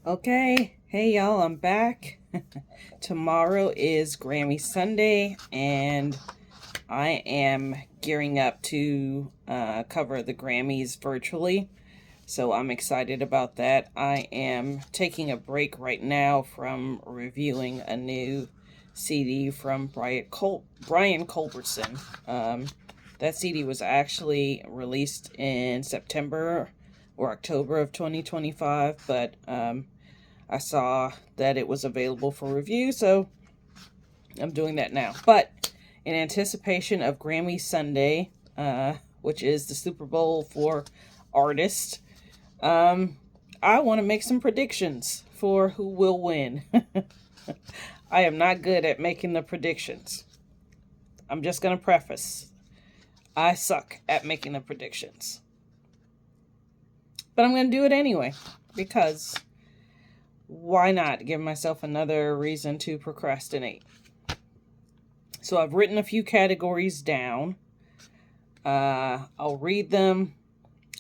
Okay, hey y'all, I'm back. Tomorrow is Grammy Sunday, and I am gearing up to cover the Grammys virtually. So I'm excited about that. I am taking a break right now from reviewing a new CD from Brian Culbertson. That CD was actually released in September or October of 2025, but I saw that it was available for review, so I'm doing that now. But in anticipation of Grammy Sunday, which is the Super Bowl for artists, I want to make some predictions for who will win. I am not good at making the predictions. I'm just going to preface I suck at making the predictions. But I'm going to do it anyway because why not give myself another reason to procrastinate? So I've written a few categories down. I'll read them.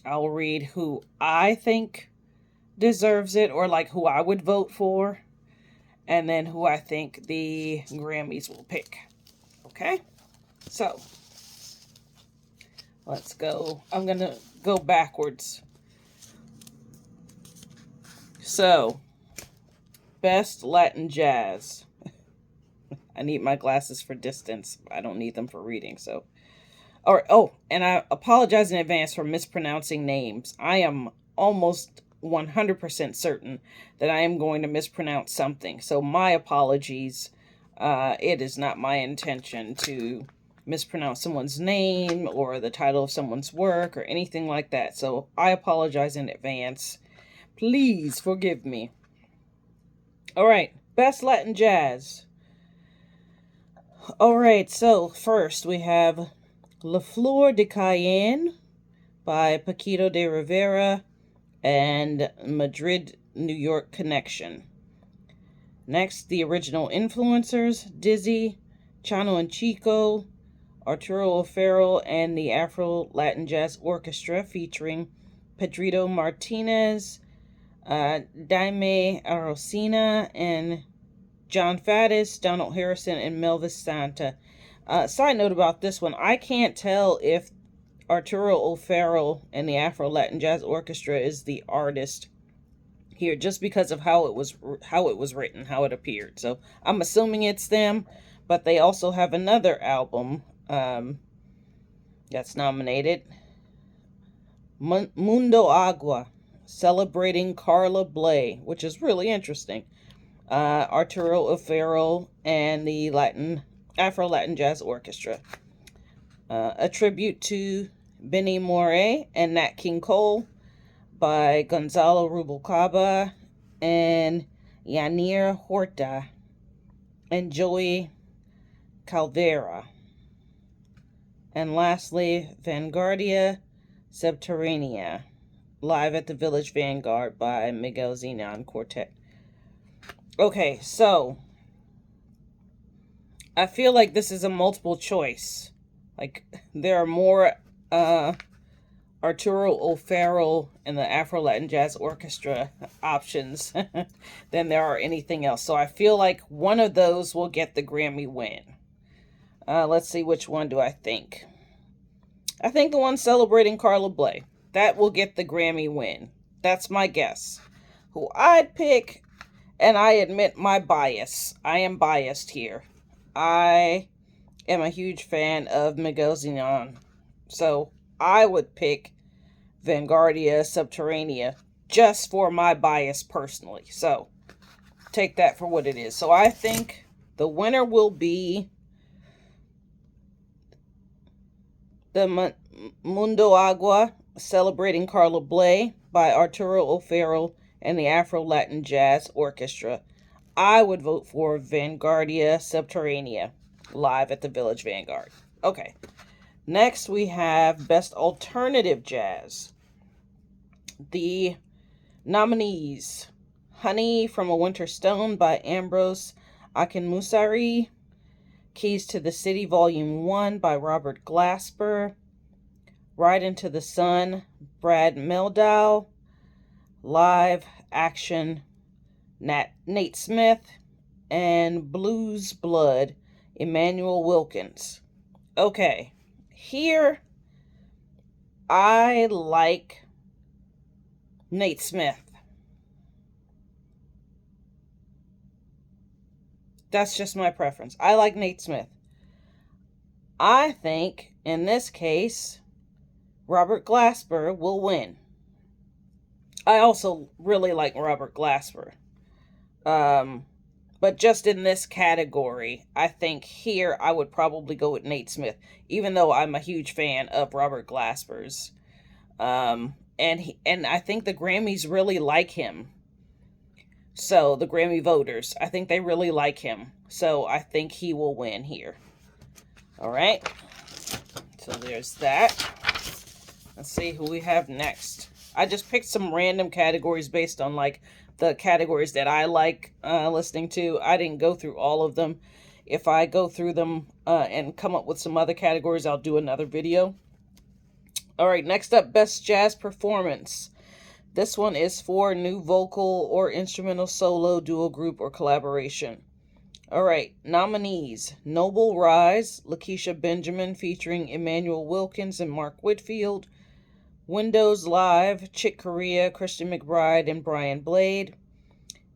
I'll read who I think deserves it, or like who I would vote for, and then who I think the Grammys will pick. Okay? So let's go. I'm going to go backwards. So, best Latin jazz. I need my glasses for distance. I don't need them for reading, so. And I apologize in advance for mispronouncing names. I am almost 100% certain that I am going to mispronounce something. So my apologies. It is not my intention to mispronounce someone's name or the title of someone's work or anything like that. So I apologize in advance. Please forgive me. All right, best Latin jazz. All right, so first we have La Flor de Cayenne by Paquito de Rivera and Madrid, New York Connection. Next, the original influencers, Dizzy, Chano and Chico, Arturo O'Farrill, and the Afro Latin Jazz Orchestra featuring Pedrito Martinez, Daime Arocena, and John Faddis, Donald Harrison, and Melvis Santa. Side note about this one, I can't tell if Arturo O'Farrill and the Afro Latin Jazz Orchestra is the artist here, just because of how it was written, how it appeared. So I'm assuming it's them, but they also have another album that's nominated, Mundo Agua, celebrating Carla Bley, which is really interesting. Arturo O'Farrill and the Afro Latin Jazz Orchestra. A tribute to Benny Moré and Nat King Cole by Gonzalo Rubalcaba and Yanir Horta and Joey Calvera. And lastly, Vanguardia Subterranea, live at the Village Vanguard by Miguel Zenon Quartet. Okay, so I feel like this is a multiple choice. Like, there are more Arturo O'Farrill and the Afro Latin Jazz Orchestra options than there are anything else. So I feel like one of those will get the Grammy win. Let's see, which one do I think? I think the one celebrating Carla Bley. That will get the Grammy win. That's my guess. Who I'd pick, and I admit my bias. I am biased here. I am a huge fan of Miguel Zenon. So I would pick Vanguardia Subterranea just for my bias personally. So take that for what it is. So I think the winner will be the Mundo Agua, celebrating Carla Bley by Arturo O'Farrill and the Afro Latin Jazz Orchestra. I would vote for Vanguardia Subterranea, live at the Village Vanguard. Okay. Next, we have Best Alternative Jazz. The nominees: Honey from a Winter Stone by Ambrose Akinmusari, Keys to the City Volume 1 by Robert Glasper, Ride into the Sun, Brad Mehldau, Live Action Nate Smith, and Blues Blood, Emmanuel Wilkins. Okay, here I like Nate Smith. That's just my preference. I like Nate Smith. I think, in this case, Robert Glasper will win. I also really like Robert Glasper. But just in this category, I think here I would probably go with Nate Smith, even though I'm a huge fan of Robert Glasper's. And I think the Grammys really like him. So the Grammy voters, I think they really like him. So I think he will win here. All right. So there's that. Let's see who we have next. I just picked some random categories based on like the categories that I like listening to. I didn't go through all of them. If I go through them and come up with some other categories, I'll do another video. All right, next up, Best Jazz Performance. This one is for new vocal or instrumental solo, duo, group, or collaboration. All right, nominees: Noble Rise, Lakeisha Benjamin featuring Emmanuel Wilkins and Mark Whitfield. Windows Live, Chick Corea, Christian McBride, and Brian Blade.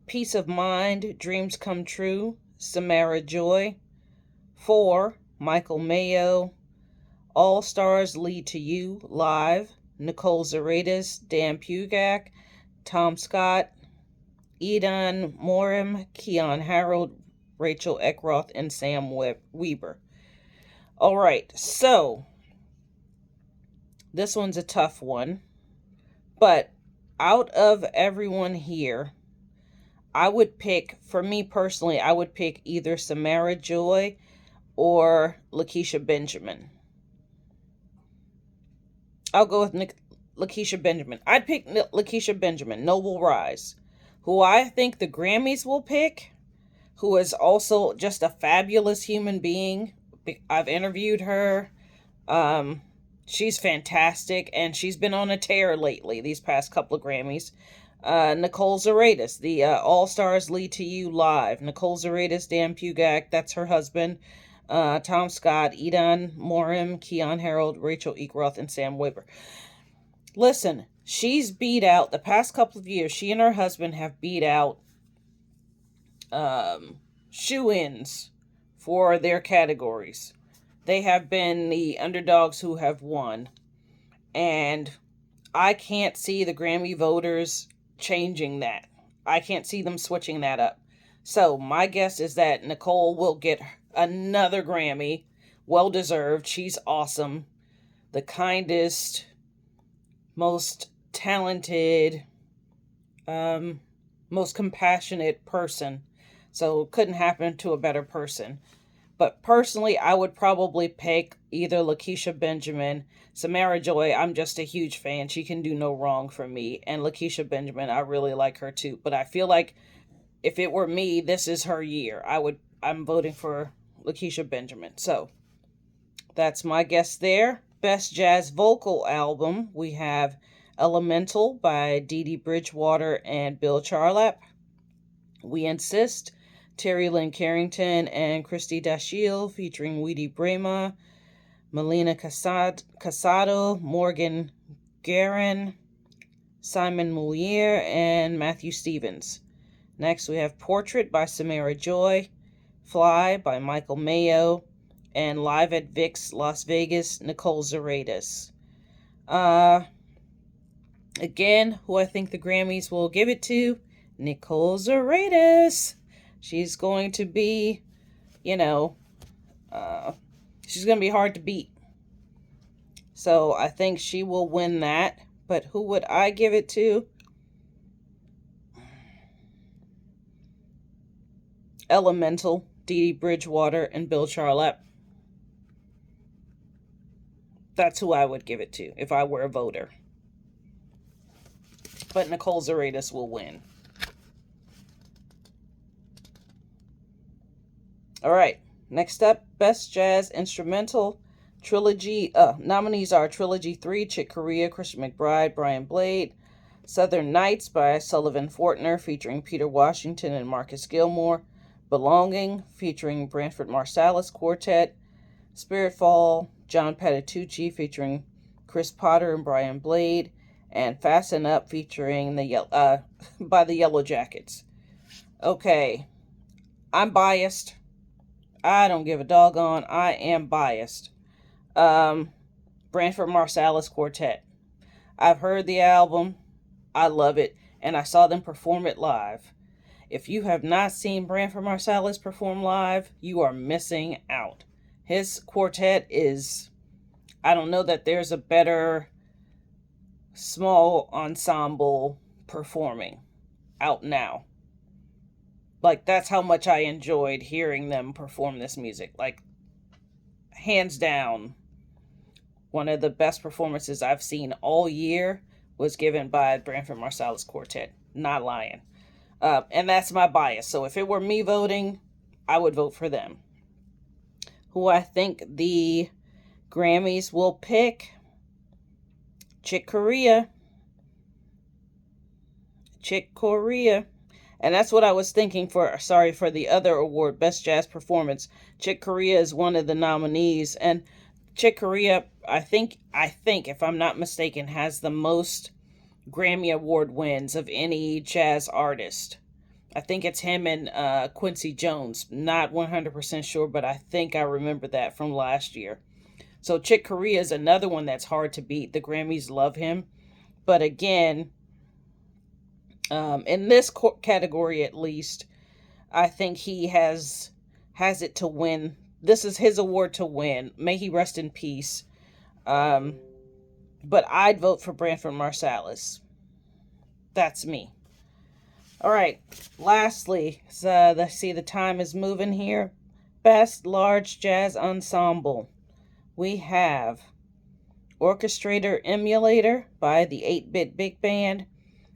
Peace of Mind, Dreams Come True, Samara Joy. 4, Michael Mayo. All Stars Lead to You, Live, Nicole Zaretis, Dan Pugak, Tom Scott, Edan Morim, Keon Harold, Rachel Eckroth, and Sam Weber. All right, so this one's a tough one, but out of everyone here, I would pick, for me personally, I would pick either Samara Joy or Lakeisha Benjamin. I'll go with Lakeisha Benjamin. I'd pick Lakeisha Benjamin, Noble Rise, who I think the Grammys will pick, who is also just a fabulous human being. I've interviewed her. She's fantastic, and she's been on a tear lately, these past couple of Grammys. Nicole Zaretis, the All Stars Lead to You, Live. Nicole Zaretis, Dan Pugak, that's her husband. Tom Scott, Edan Morim, Keon Harold, Rachel Eckroth, and Sam Weber. Listen, she's beat out, the past couple of years, she and her husband have beat out shoo-ins for their categories. They have been the underdogs who have won. And I can't see the Grammy voters changing that. I can't see them switching that up. So my guess is that Nicole will get another Grammy. Well deserved. She's awesome. The kindest, most talented, most compassionate person. So couldn't happen to a better person. But personally, I would probably pick either Lakeisha Benjamin. Samara Joy, I'm just a huge fan. She can do no wrong for me. And Lakeisha Benjamin, I really like her too. But I feel like if it were me, this is her year. I'm voting for Lakeisha Benjamin. So that's my guess there. Best Jazz Vocal Album, we have Elemental by Dee Dee Bridgewater and Bill Charlap. We Insist, Terry Lynn Carrington and Christy Dashiell featuring Weedy Brema, Melina Casado, Morgan Guerin, Simon Moulier, and Matthew Stevens. Next we have Portrait by Samara Joy, Fly by Michael Mayo, and Live at Vic's Las Vegas, Nicole Zaretis. Again, who I think the Grammys will give it to, Nicole Zaretis. She's going to be, she's going to be hard to beat. So I think she will win that. But who would I give it to? Elemental, Dee Dee Bridgewater, and Bill Charlap. That's who I would give it to if I were a voter. But Nicole Zaretis will win. All right, next up, Best Jazz Instrumental Trilogy. Nominees are Trilogy 3, Chick Corea, Christian McBride, Brian Blade. Southern Nights by Sullivan Fortner featuring Peter Washington and Marcus Gilmore. Belonging featuring Branford Marsalis Quartet. Spiritfall, John Patitucci featuring Chris Potter and Brian Blade. And Fasten Up featuring by the Yellow Jackets. Okay, I'm biased. I don't give a doggone. I am biased. Branford Marsalis Quartet. I've heard the album. I love it. And I saw them perform it live. If you have not seen Branford Marsalis perform live, you are missing out. His quartet is... I don't know that there's a better small ensemble performing out now. Like, that's how much I enjoyed hearing them perform this music. Like, hands down, one of the best performances I've seen all year was given by Branford Marsalis Quartet. Not lying. And that's my bias. So if it were me voting, I would vote for them. Who I think the Grammys will pick? Chick Corea. Chick Corea. And that's what I was thinking for the other award, Best Jazz Performance. Chick Corea is one of the nominees. And Chick Corea, I think, if I'm not mistaken, has the most Grammy Award wins of any jazz artist. I think it's him and Quincy Jones. Not 100% sure, but I think I remember that from last year. So Chick Corea is another one that's hard to beat. The Grammys love him. But again, in this category at least, I think he has it to win. This is his award to win. May he rest in peace. But I'd vote for Branford Marsalis. That's me. All right. Lastly, let's see, the time is moving here. Best Large Jazz Ensemble. We have Orchestrator Emulator by the 8-Bit Big Band.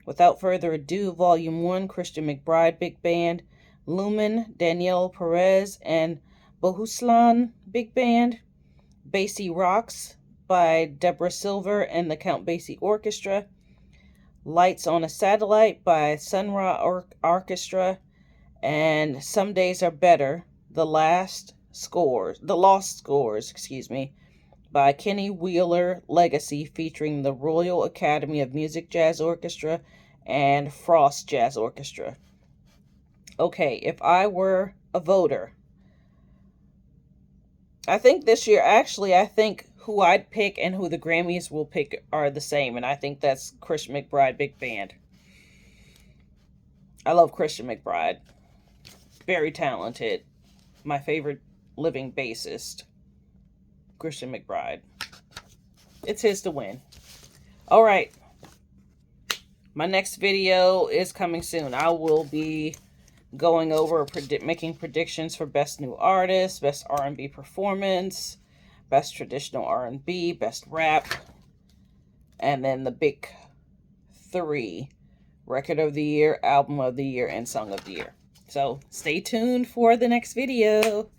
Without Further Ado, Volume 1, Christian McBride Big Band. Lumen, Danielle Perez and Bohuslan Big Band. Basie Rocks by Deborah Silver and the Count Basie Orchestra. Lights on a Satellite by Sun Ra Orchestra. And Some Days Are Better, The Lost Scores, by Kenny Wheeler Legacy, featuring the Royal Academy of Music Jazz Orchestra and Frost Jazz Orchestra. Okay, if I were a voter, I think this year, I think who I'd pick and who the Grammys will pick are the same, and I think that's Christian McBride Big Band. I love Christian McBride. Very talented. My favorite living bassist, Christian McBride. It's his to win. All right. My next video is coming soon. I will be going over making predictions for Best New Artist, Best R&B Performance, Best Traditional R&B, Best Rap, and then the big 3, Record of the Year, Album of the Year, and Song of the Year. So stay tuned for the next video.